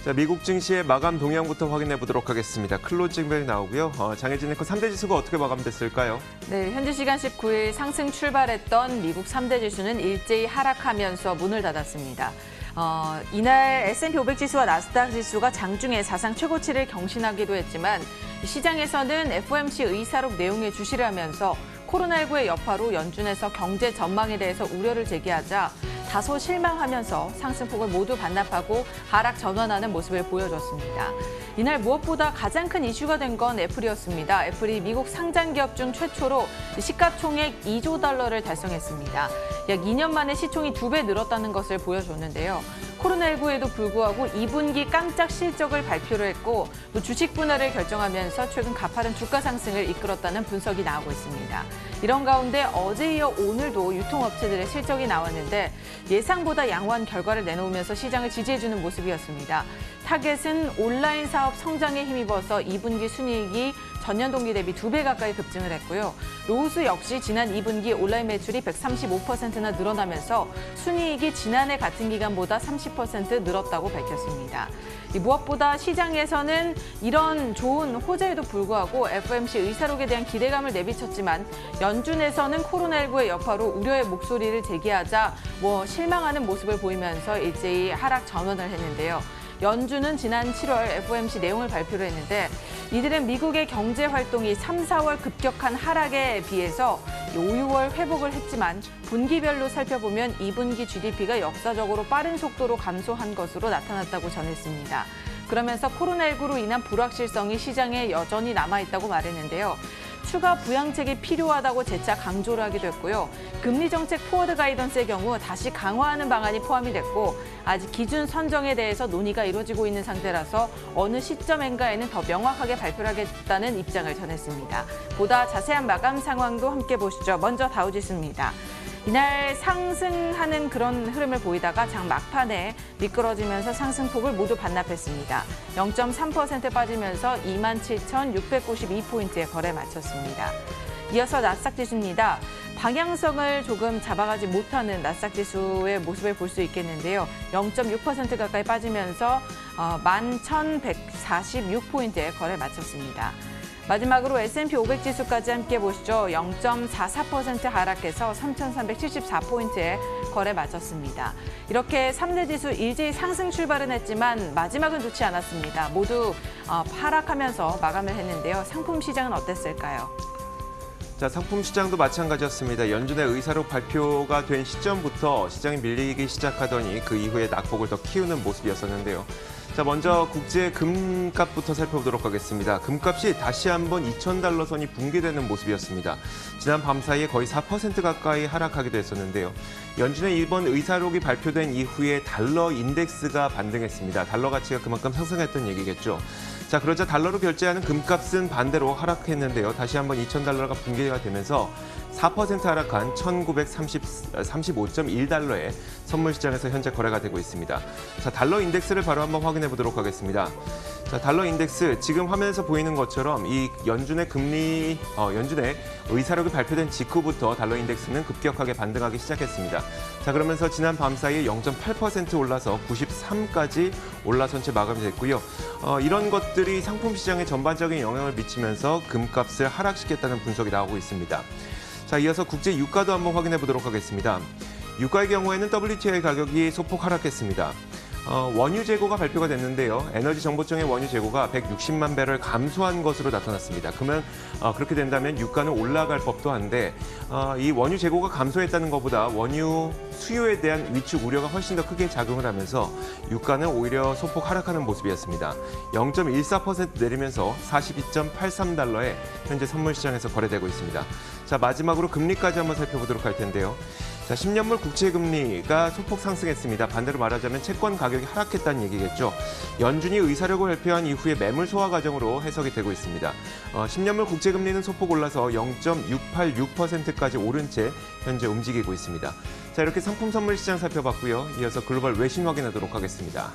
자, 미국 증시의 마감 동향부터 확인해 보도록 하겠습니다. 클로징 벨 나오고요. 장혜진 앵커 3대 지수가 어떻게 마감됐을까요? 네, 현지 시간 19일 상승 출발했던 미국 3대 지수는 일제히 하락하면서 문을 닫았습니다. 이날 S&P 500 지수와 나스닥 지수가 장중에 사상 최고치를 경신하기도 했지만 시장에서는 FOMC 의사록 내용에 주시를 하면서 코로나19의 여파로 연준에서 경제 전망에 대해서 우려를 제기하자 다소 실망하면서 상승폭을 모두 반납하고 하락 전환하는 모습을 보여줬습니다. 이날 무엇보다 가장 큰 이슈가 된 건 애플이었습니다. 애플이 미국 상장 기업 중 최초로 시가총액 2조 달러를 달성했습니다. 약 2년 만에 시총이 2배 늘었다는 것을 보여줬는데요. 코로나19에도 불구하고 2분기 깜짝 실적을 발표를 했고 주식 분할을 결정하면서 최근 가파른 주가 상승을 이끌었다는 분석이 나오고 있습니다. 이런 가운데 어제 이어 오늘도 유통업체들의 실적이 나왔는데 예상보다 양호한 결과를 내놓으면서 시장을 지지해주는 모습이었습니다. 타겟은 온라인 사업 성장에 힘입어서 2분기 순이익이 전년 동기 대비 2배 가까이 급증을 했고요. 로우스 역시 지난 2분기 온라인 매출이 135%나 늘어나면서 순이익이 지난해 같은 기간보다 30% 늘었다고 밝혔습니다. 무엇보다 시장에서는 이런 좋은 호재에도 불구하고 FOMC 의사록에 대한 기대감을 내비쳤지만 연준에서는 코로나19의 여파로 우려의 목소리를 제기하자 실망하는 모습을 보이면서 일제히 하락 전환을 했는데요. 연준은 지난 7월 FOMC 내용을 발표를 했는데 이들은 미국의 경제 활동이 3, 4월 급격한 하락에 비해서 5, 6월 회복을 했지만 분기별로 살펴보면 2분기 GDP가 역사적으로 빠른 속도로 감소한 것으로 나타났다고 전했습니다. 그러면서 코로나19로 인한 불확실성이 시장에 여전히 남아있다고 말했는데요. 추가 부양책이 필요하다고 재차 강조를 하기도 했고요. 금리 정책 포워드 가이던스의 경우 다시 강화하는 방안이 포함이 됐고 아직 기준 선정에 대해서 논의가 이루어지고 있는 상태라서 어느 시점인가에는 더 명확하게 발표를 하겠다는 입장을 전했습니다. 보다 자세한 마감 상황도 함께 보시죠. 먼저 다우지수입니다. 이날 상승하는 그런 흐름을 보이다가 장 막판에 미끄러지면서 상승폭을 모두 반납했습니다. 0.3% 빠지면서 27,692포인트에 거래 마쳤습니다. 이어서 나스닥 지수입니다. 방향성을 조금 잡아가지 못하는 나스닥 지수의 모습을 볼 수 있겠는데요. 0.6% 가까이 빠지면서 11,146포인트에 거래 마쳤습니다. 마지막으로 S&P 500 지수까지 함께 보시죠. 0.44% 하락해서 3,374포인트에 거래 마쳤습니다. 이렇게 3대 지수 일제히 상승 출발은 했지만 마지막은 좋지 않았습니다. 모두 하락하면서 마감을 했는데요. 상품 시장은 어땠을까요? 자, 상품 시장도 마찬가지였습니다. 연준의 의사록 발표가 된 시점부터 시장이 밀리기 시작하더니 그 이후에 낙폭을 더 키우는 모습이었었는데요. 자, 먼저 국제 금값부터 살펴보도록 하겠습니다. 금값이 다시 한번 2,000달러 선이 붕괴되는 모습이었습니다. 지난 밤 사이에 거의 4% 가까이 하락하기도 했었는데요. 연준의 이번 의사록이 발표된 이후에 달러 인덱스가 반등했습니다. 달러 가치가 그만큼 상승했던 얘기겠죠. 자, 그러자 달러로 결제하는 금값은 반대로 하락했는데요. 다시 한번 2,000달러가 붕괴가 되면서 4% 하락한 1,935.1달러에 선물 시장에서 현재 거래가 되고 있습니다. 자, 달러 인덱스를 바로 한번 확인해 보도록 하겠습니다. 자, 달러 인덱스 지금 화면에서 보이는 것처럼 이 연준의 연준의 의사록이 발표된 직후부터 달러 인덱스는 급격하게 반등하기 시작했습니다. 자, 그러면서 지난 밤 사이에 0.8% 올라서 93까지 올라선 채 마감이 됐고요. 이런 것들이 상품 시장에 전반적인 영향을 미치면서 금값을 하락시켰다는 분석이 나오고 있습니다. 자, 이어서 국제 유가도 한번 확인해 보도록 하겠습니다. 유가의 경우에는 WTI 가격이 소폭 하락했습니다. 원유 재고가 발표가 됐는데요. 에너지 정보청의 원유 재고가 160만 배럴 감소한 것으로 나타났습니다. 그러면 그렇게 된다면 유가는 올라갈 법도 한데 이 원유 재고가 감소했다는 것보다 원유 수요에 대한 위축 우려가 훨씬 더 크게 작용을 하면서 유가는 오히려 소폭 하락하는 모습이었습니다. 0.14% 내리면서 42.83달러에 현재 선물 시장에서 거래되고 있습니다. 자, 마지막으로 금리까지 한번 살펴보도록 할 텐데요. 자, 10년물 국채금리가 소폭 상승했습니다. 반대로 말하자면 채권 가격이 하락했다는 얘기겠죠. 연준이 의사록을 발표한 이후에 매물 소화 과정으로 해석이 되고 있습니다. 10년물 국채금리는 소폭 올라서 0.686%까지 오른 채 현재 움직이고 있습니다. 자, 이렇게 상품 선물 시장 살펴봤고요. 이어서 글로벌 외신 확인하도록 하겠습니다.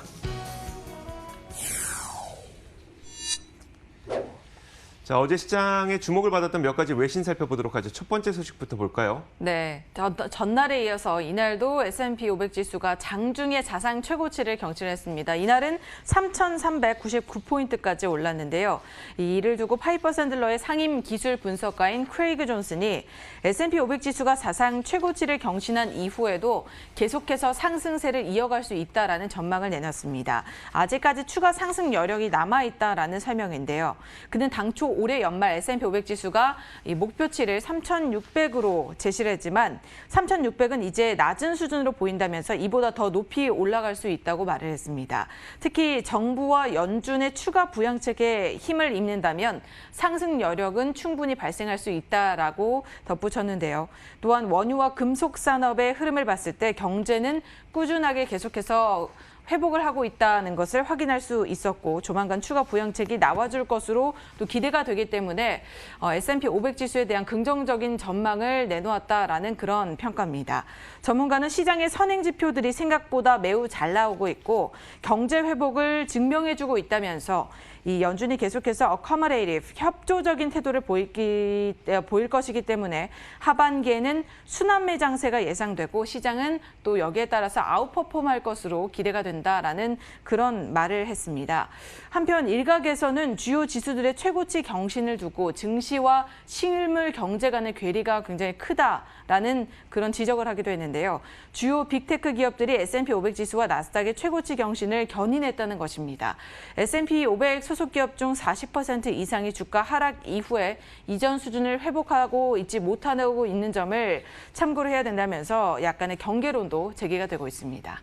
자, 어제 시장에 주목을 받았던 몇 가지 외신 살펴보도록 하죠. 첫 번째 소식부터 볼까요? 네, 전날에 이어서 이날도 S&P 500 지수가 장중에 사상 최고치를 경신했습니다. 이날은 3,399포인트까지 올랐는데요. 이를 두고 파이퍼 샌들러의 상임 기술 분석가인 크레이그 존슨이 S&P 500 지수가 사상 최고치를 경신한 이후에도 계속해서 상승세를 이어갈 수 있다라는 전망을 내놨습니다. 아직까지 추가 상승 여력이 남아있다라는 설명인데요. 그는 당초 올해 연말 S&P 500 지수가 이 목표치를 3,600으로 제시를 했지만 3,600은 이제 낮은 수준으로 보인다면서 이보다 더 높이 올라갈 수 있다고 말을 했습니다. 특히 정부와 연준의 추가 부양책에 힘을 입는다면 상승 여력은 충분히 발생할 수 있다라고 덧붙였는데요. 또한 원유와 금속 산업의 흐름을 봤을 때 경제는 꾸준하게 계속해서 회복을 하고 있다는 것을 확인할 수 있었고 조만간 추가 부양책이 나와줄 것으로 또 기대가 되기 때문에 S&P 500 지수에 대한 긍정적인 전망을 내놓았다라는 그런 평가입니다. 전문가는 시장의 선행 지표들이 생각보다 매우 잘 나오고 있고 경제 회복을 증명해주고 있다면서 이 연준이 계속해서 accommodative, 협조적인 태도를 보일 것이기 때문에 하반기에는 순환 매장세가 예상되고 시장은 또 여기에 따라서 아웃퍼폼할 것으로 기대가 된다라는 그런 말을 했습니다. 한편 일각에서는 주요 지수들의 최고치 경신을 두고 증시와 실물 경제 간의 괴리가 굉장히 크다라는 그런 지적을 하기도 했는데요. 주요 빅테크 기업들이 S&P 500 지수와 나스닥의 최고치 경신을 견인했다는 것입니다. S&P 500 소속 기업 중 40% 이상이 주가 하락 이후에 이전 수준을 회복하고 있지 못하고 있는 점을 참고를 해야 된다면서 약간의 경계론도 제기가 되고 있습니다.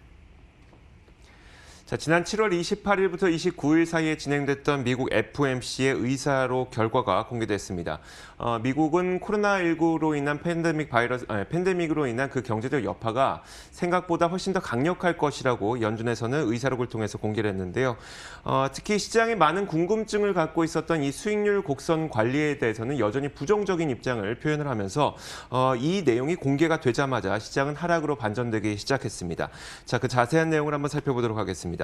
자, 지난 7월 28일부터 29일 사이에 진행됐던 미국 FOMC의 의사로 결과가 공개됐습니다. 미국은 코로나19로 인한 팬데믹으로 인한 그 경제적 여파가 생각보다 훨씬 더 강력할 것이라고 연준에서는 의사록을 통해서 공개를 했는데요. 특히 시장에 많은 궁금증을 갖고 있었던 이 수익률 곡선 관리에 대해서는 여전히 부정적인 입장을 표현을 하면서 이 내용이 공개가 되자마자 시장은 하락으로 반전되기 시작했습니다. 자, 그 자세한 내용을 한번 살펴보도록 하겠습니다.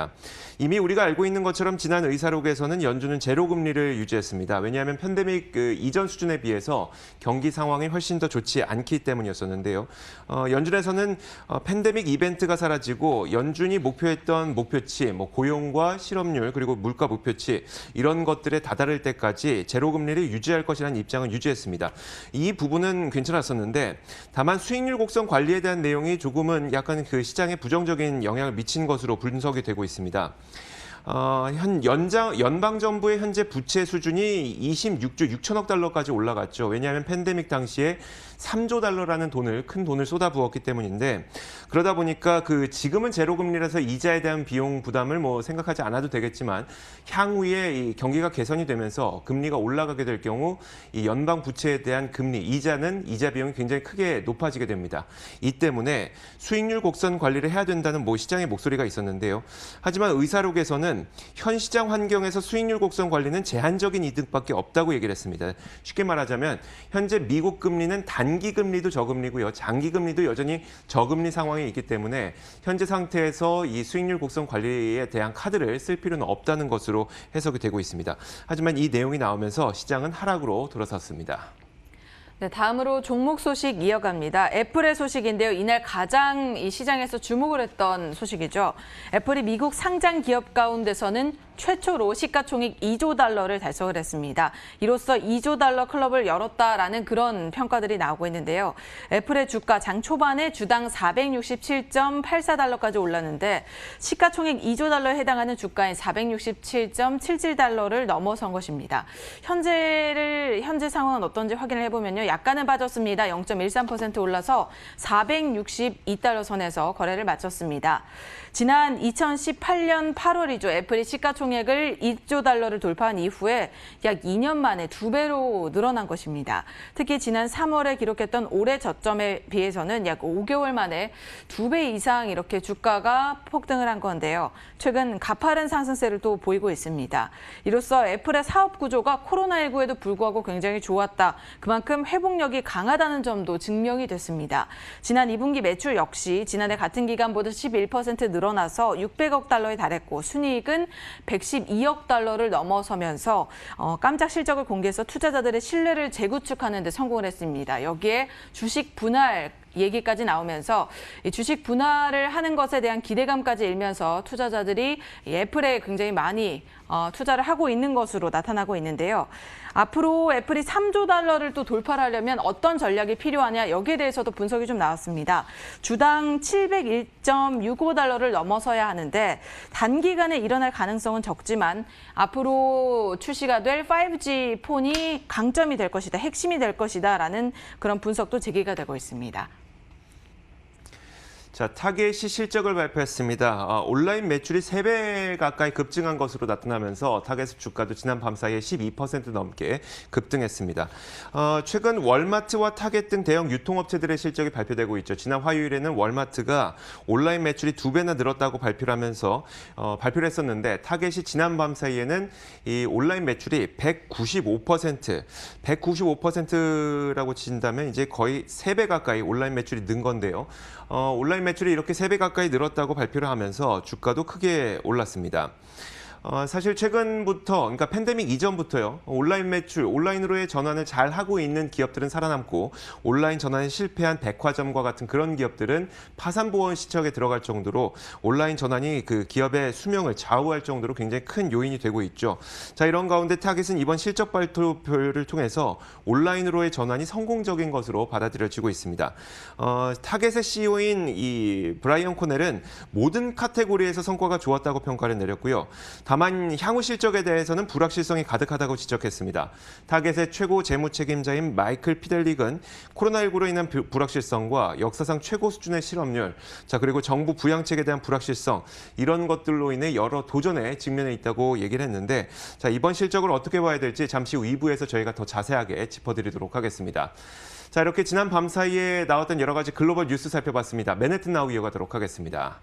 이미 우리가 알고 있는 것처럼 지난 의사록에서는 연준은 제로 금리를 유지했습니다. 왜냐하면 팬데믹 이전 수준에 비해서 경기 상황이 훨씬 더 좋지 않기 때문이었었는데요. 연준에서는 팬데믹 이벤트가 사라지고 연준이 목표했던 목표치, 고용과 실업률 그리고 물가 목표치 이런 것들에 다다를 때까지 제로 금리를 유지할 것이라는 입장을 유지했습니다. 이 부분은 괜찮았었는데 다만 수익률 곡선 관리에 대한 내용이 조금은 약간 그 시장에 부정적인 영향을 미친 것으로 분석이 되고 있습니다. 연방정부의 현재 부채 수준이 26조 6천억 달러까지 올라갔죠. 왜냐하면 팬데믹 당시에 3조 달러라는 큰 돈을 쏟아부었기 때문인데 그러다 보니까 지금은 제로금리라서 이자에 대한 비용 부담을 생각하지 않아도 되겠지만 향후에 이 경기가 개선이 되면서 금리가 올라가게 될 경우 이 연방 부채에 대한 금리, 이자 비용이 굉장히 크게 높아지게 됩니다. 이 때문에 수익률 곡선 관리를 해야 된다는 시장의 목소리가 있었는데요. 하지만 의사록에서는 현 시장 환경에서 수익률 곡선 관리는 제한적인 이득밖에 없다고 얘기를 했습니다. 쉽게 말하자면 현재 미국 금리는 단기 금리도 저금리고요. 장기 금리도 여전히 저금리 상황에 있기 때문에 현재 상태에서 이 수익률 곡선 관리에 대한 카드를 쓸 필요는 없다는 것으로 해석이 되고 있습니다. 하지만 이 내용이 나오면서 시장은 하락으로 돌아섰습니다. 네, 다음으로 종목 소식 이어갑니다. 애플의 소식인데요. 이날 가장 이 시장에서 주목을 했던 소식이죠. 애플이 미국 상장 기업 가운데서는 최초로 시가총액 2조 달러를 달성을 했습니다. 이로써 2조 달러 클럽을 열었다라는 그런 평가들이 나오고 있는데요. 애플의 주가 장 초반에 주당 467.84달러까지 올랐는데 시가총액 2조 달러에 해당하는 주가인 467.77달러를 넘어선 것입니다. 현재 상황은 어떤지 확인을 해보면요. 약간은 빠졌습니다. 0.13% 올라서 462달러 선에서 거래를 마쳤습니다. 지난 2018년 8월이죠. 애플이 시가총액을 2조 달러를 돌파한 이후에 약 2년 만에 2배로 늘어난 것입니다. 특히 지난 3월에 기록했던 올해 저점에 비해서는 약 5개월 만에 2배 이상 이렇게 주가가 폭등을 한 건데요. 최근 가파른 상승세를 또 보이고 있습니다. 이로써 애플의 사업 구조가 코로나19에도 불구하고 굉장히 좋았다. 그만큼 회복력이 강하다는 점도 증명이 됐습니다. 지난 2분기 매출 역시 지난해 같은 기간보다 11% 늘어나서 600억 달러에 달했고 순이익은 112억 달러를 넘어서면서 깜짝 실적을 공개해서 투자자들의 신뢰를 재구축하는 데 성공을 했습니다. 여기에 주식 분할 얘기까지 나오면서 이 주식 분할을 하는 것에 대한 기대감까지 일면서 투자자들이 이 애플에 굉장히 많이 투자를 하고 있는 것으로 나타나고 있는데요. 앞으로 애플이 3조 달러를 또 돌파를 하려면 어떤 전략이 필요하냐 여기에 대해서도 분석이 좀 나왔습니다. 주당 701.65달러를 넘어서야 하는데 단기간에 일어날 가능성은 적지만 앞으로 출시가 될 5G 폰이 강점이 될 것이다, 핵심이 될 것이다라는 그런 분석도 제기가 되고 있습니다. 자, 타겟이 실적을 발표했습니다. 온라인 매출이 3배 가까이 급증한 것으로 나타나면서 타겟 주가도 지난 밤 사이에 12% 넘게 급등했습니다. 최근 월마트와 타겟 등 대형 유통업체들의 실적이 발표되고 있죠. 지난 화요일에는 월마트가 온라인 매출이 2배나 늘었다고 발표를 하면서 발표를 했었는데 타겟이 지난 밤 사이에는 이 온라인 매출이 195%라고 친다면 이제 거의 3배 가까이 온라인 매출이 는 건데요. 온라인 매출이 이렇게 3배 가까이 늘었다고 발표를 하면서 주가도 크게 올랐습니다. 사실 최근부터, 그러니까 팬데믹 이전부터요, 온라인 매출, 온라인으로의 전환을 잘 하고 있는 기업들은 살아남고 온라인 전환에 실패한 백화점과 같은 그런 기업들은 파산보험 시책에 들어갈 정도로 온라인 전환이 그 기업의 수명을 좌우할 정도로 굉장히 큰 요인이 되고 있죠. 자, 이런 가운데 타겟은 이번 실적 발표를 통해서 온라인으로의 전환이 성공적인 것으로 받아들여지고 있습니다. 타겟의 CEO인 이 브라이언 코넬은 모든 카테고리에서 성과가 좋았다고 평가를 내렸고요. 다만 향후 실적에 대해서는 불확실성이 가득하다고 지적했습니다. 타겟의 최고 재무 책임자인 마이클 피델릭은 코로나19로 인한 불확실성과 역사상 최고 수준의 실업률, 자 그리고 정부 부양책에 대한 불확실성 이런 것들로 인해 여러 도전에 직면해 있다고 얘기를 했는데 자 이번 실적을 어떻게 봐야 될지 잠시 후 2부에서 저희가 더 자세하게 짚어드리도록 하겠습니다. 자 이렇게 지난 밤 사이에 나왔던 여러 가지 글로벌 뉴스 살펴봤습니다. 맨해튼 나우 이어가도록 하겠습니다.